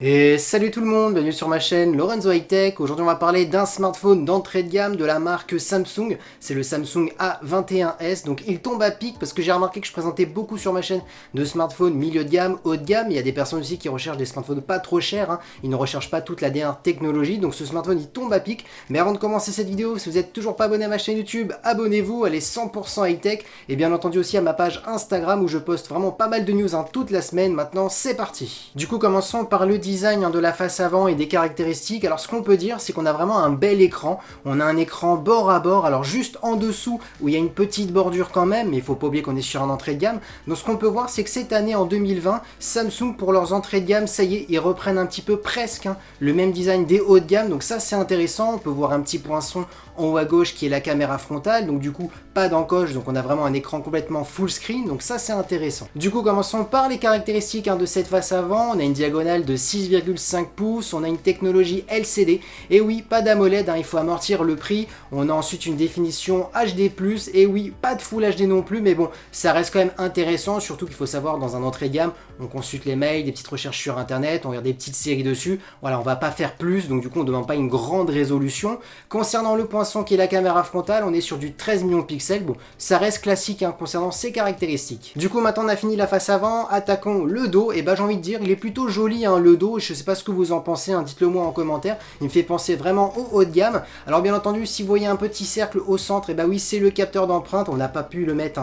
Et salut tout le monde, bienvenue sur ma chaîne Lorenzo High Tech. Aujourd'hui on va parler d'un smartphone d'entrée de gamme de la marque Samsung. C'est le Samsung A21s, donc il tombe à pic parce que j'ai remarqué que je présentais beaucoup sur ma chaîne de smartphones milieu de gamme, haut de gamme. Il y a des personnes aussi qui recherchent des smartphones pas trop chers, hein. Ils ne recherchent pas toute la dernière technologie, donc ce smartphone il tombe à pic. Mais avant de commencer cette vidéo, si vous n'êtes toujours pas abonné à ma chaîne YouTube, abonnez-vous, elle est 100% high tech. Et bien entendu aussi à ma page Instagram où je poste vraiment pas mal de news toute la semaine. Maintenant c'est parti. Du coup commençons par le design de la face avant et des caractéristiques. Alors ce qu'on peut dire c'est qu'on a vraiment un bel écran, on a un écran bord à bord, alors juste en dessous où il y a une petite bordure quand même, mais il faut pas oublier qu'on est sur un entrée de gamme. Donc ce qu'on peut voir c'est que cette année en 2020, Samsung pour leurs entrées de gamme, ça y est, ils reprennent un petit peu presque le même design des hauts de gamme, donc ça c'est intéressant. On peut voir un petit poinçon en haut à gauche qui est la caméra frontale, donc du coup pas d'encoche, donc on a vraiment un écran complètement full screen, donc ça c'est intéressant. Du coup commençons par les caractéristiques de cette face avant. On a une diagonale de 6,5 pouces, on a une technologie LCD, et oui, pas d'AMOLED, il faut amortir le prix. On a ensuite une définition HD+, et oui, pas de Full HD non plus, mais bon, ça reste quand même intéressant, surtout qu'il faut savoir, dans un entrée de gamme, on consulte les mails, des petites recherches sur internet, on regarde des petites séries dessus, voilà, on va pas faire plus, donc du coup on ne demande pas une grande résolution. Concernant le poinçon qui est la caméra frontale, on est sur du 13 millions de pixels, bon, ça reste classique concernant ses caractéristiques. Du coup maintenant on a fini la face avant, attaquons le dos, et bah j'ai envie de dire, il est plutôt joli le dos, je sais pas ce que vous en pensez, dites-le moi en commentaire, il me fait penser vraiment au haut de gamme. Alors bien entendu, si vous voyez un petit cercle au centre, et bah oui, c'est le capteur d'empreinte, on n'a pas pu le mettre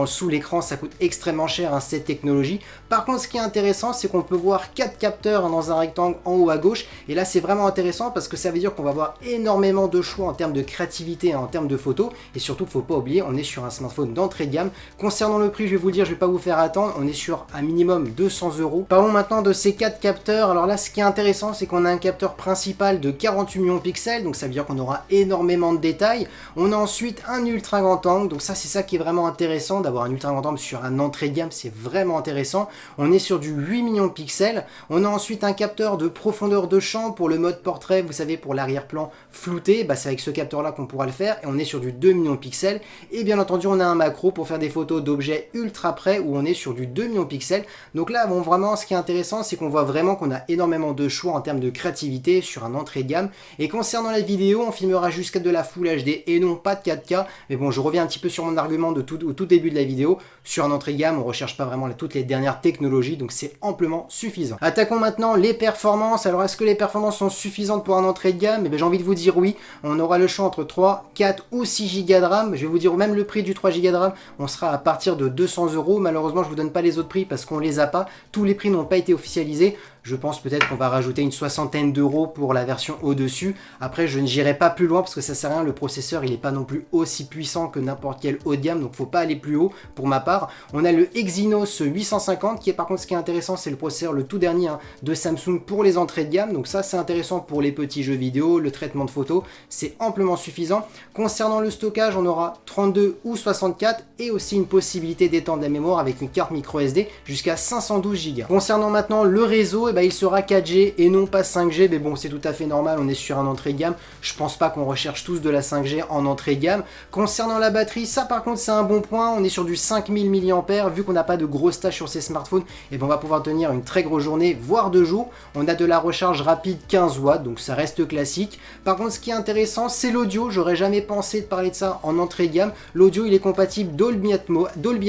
sous l'écran, ça coûte extrêmement cher cette technologie. Par contre, ce qui est intéressant, c'est qu'on peut voir 4 capteurs dans un rectangle en haut à gauche, et là c'est vraiment intéressant parce que ça veut dire qu'on va avoir énormément de choix en termes de créativité, en termes de photos, et surtout, faut pas oublier, on est sur un smartphone d'entrée de gamme. Concernant le prix, je vais vous le dire, je vais pas vous faire attendre, on est sur un minimum 200 €. Parlons maintenant de ces 4 capteurs. Alors là, ce qui est intéressant, c'est qu'on a un capteur principal de 48 millions de pixels, donc ça veut dire qu'on aura énormément de détails. On a ensuite un ultra grand angle, donc ça c'est ça qui est vraiment intéressant, d'avoir un ultra grand angle sur un entrée de gamme, c'est vraiment intéressant. On est sur du 8 millions de pixels. On a ensuite un capteur de profondeur de champ pour le mode portrait, vous savez, pour l'arrière-plan flouté, c'est avec ce capteur là qu'on pourra le faire, et on est sur du 2 millions de pixels. Et bien entendu, on a un macro pour faire des photos d'objets ultra près où on est sur du 2 millions de pixels. Donc là, bon, vraiment, ce qui est intéressant, c'est qu'on voit vraiment qu'on a énormément de choix en termes de créativité sur un entrée de gamme. Et concernant la vidéo, on filmera jusqu'à de la Full HD et non pas de 4K. Mais bon, je reviens un petit peu sur mon argument au tout début de la vidéo. Sur un entrée de gamme, on ne recherche pas vraiment toutes les dernières technologies, donc c'est amplement suffisant. Attaquons maintenant les performances. Alors, est-ce que les performances sont suffisantes pour un entrée de gamme? J'ai envie de vous dire oui. On aura le choix entre 3, 4 ou 6 Go de RAM. Je vais vous dire même le prix du 3 Go de RAM, on sera à partir de 200 €. Malheureusement, je ne vous donne pas les autres prix parce qu'on les a pas. Tous les prix n'ont pas été officialisés. Je pense peut-être qu'on va rajouter une soixantaine d'euros pour la version au-dessus. Après, je ne n'irai pas plus loin parce que ça sert à rien. Le processeur, il n'est pas non plus aussi puissant que n'importe quel haut de gamme, donc faut pas aller plus haut pour ma part. On a le Exynos 850 qui est par contre, ce qui est intéressant, c'est le processeur le tout dernier de Samsung pour les entrées de gamme. Donc ça, c'est intéressant pour les petits jeux vidéo, le traitement de photos, c'est amplement suffisant. Concernant le stockage, on aura 32 ou 64 et aussi une possibilité d'étendre la mémoire avec une carte micro SD jusqu'à 512 Go. Concernant maintenant le réseau, il sera 4G et non pas 5G, mais bon, c'est tout à fait normal, on est sur un entrée de gamme. Je pense pas qu'on recherche tous de la 5G en entrée de gamme. Concernant la batterie, ça par contre c'est un bon point, on est sur du 5000 mAh, vu qu'on n'a pas de grosses tâches sur ces smartphones, et on va pouvoir tenir une très grosse journée, voire 2 jours. On a de la recharge rapide 15 watts, donc ça reste classique. Par contre, ce qui est intéressant, c'est l'audio. J'aurais jamais pensé de parler de ça en entrée de gamme. L'audio, il est compatible Dolby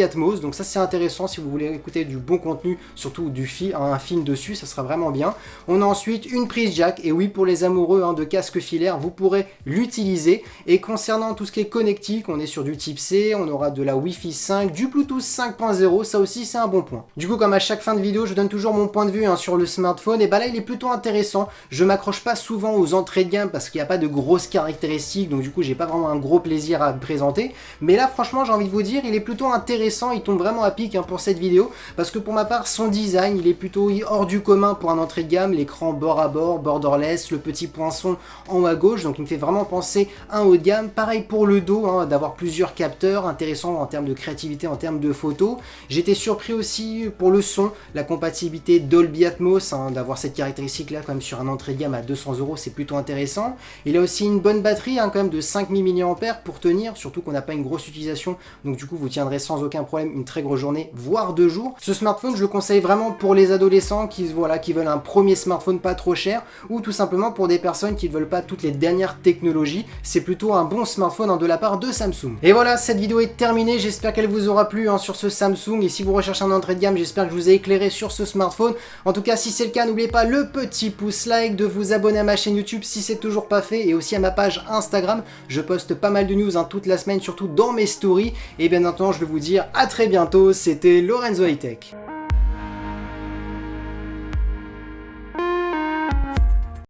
Atmos, donc ça c'est intéressant si vous voulez écouter du bon contenu, surtout un film dessus, ça sera vraiment bien. On a ensuite une prise jack, et oui, pour les amoureux de casque filaire, vous pourrez l'utiliser. Et concernant tout ce qui est connectique, on est sur du type C, on aura de la Wi-Fi 5, du Bluetooth 5.0, ça aussi c'est un bon point. Du coup, comme à chaque fin de vidéo, je donne toujours mon point de vue sur le smartphone, et là il est plutôt intéressant. Je m'accroche pas souvent aux entrées de gamme parce qu'il n'y a pas de grosses caractéristiques, donc du coup j'ai pas vraiment un gros plaisir à me présenter. Mais là franchement, j'ai envie de vous dire, il est plutôt intéressant, il tombe vraiment à pic pour cette vidéo, parce que pour ma part, son design, il est plutôt hors du commun pour un entrée de gamme. L'écran bord à bord, borderless, le petit poinçon en haut à gauche, donc il me fait vraiment penser à un haut de gamme. Pareil pour le dos, d'avoir plusieurs capteurs, intéressant en termes de créativité, en termes de photos. J'étais surpris aussi pour le son, la compatibilité Dolby Atmos, d'avoir cette caractéristique là quand même sur un entrée de gamme à 200 €, c'est plutôt intéressant. Il a aussi une bonne batterie quand même de 5000 mAh pour tenir, surtout qu'on n'a pas une grosse utilisation, donc du coup vous tiendrez sans aucun problème une très grosse journée, voire 2 jours. Ce smartphone, je le conseille vraiment pour les adolescents qui voilà, qui veulent un premier smartphone pas trop cher, ou tout simplement pour des personnes qui ne veulent pas toutes les dernières technologies. C'est plutôt un bon smartphone de la part de Samsung. Et voilà, cette vidéo est terminée, j'espère qu'elle vous aura plu sur ce Samsung, et si vous recherchez un entrée de gamme, j'espère que je vous ai éclairé sur ce smartphone. En tout cas, si c'est le cas, n'oubliez pas le petit pouce like, de vous abonner à ma chaîne YouTube si c'est toujours pas fait, et aussi à ma page Instagram. Je poste pas mal de news toute la semaine, surtout dans mes stories. Et bien maintenant, je vais vous dire à très bientôt, c'était Lorenzo High Tech.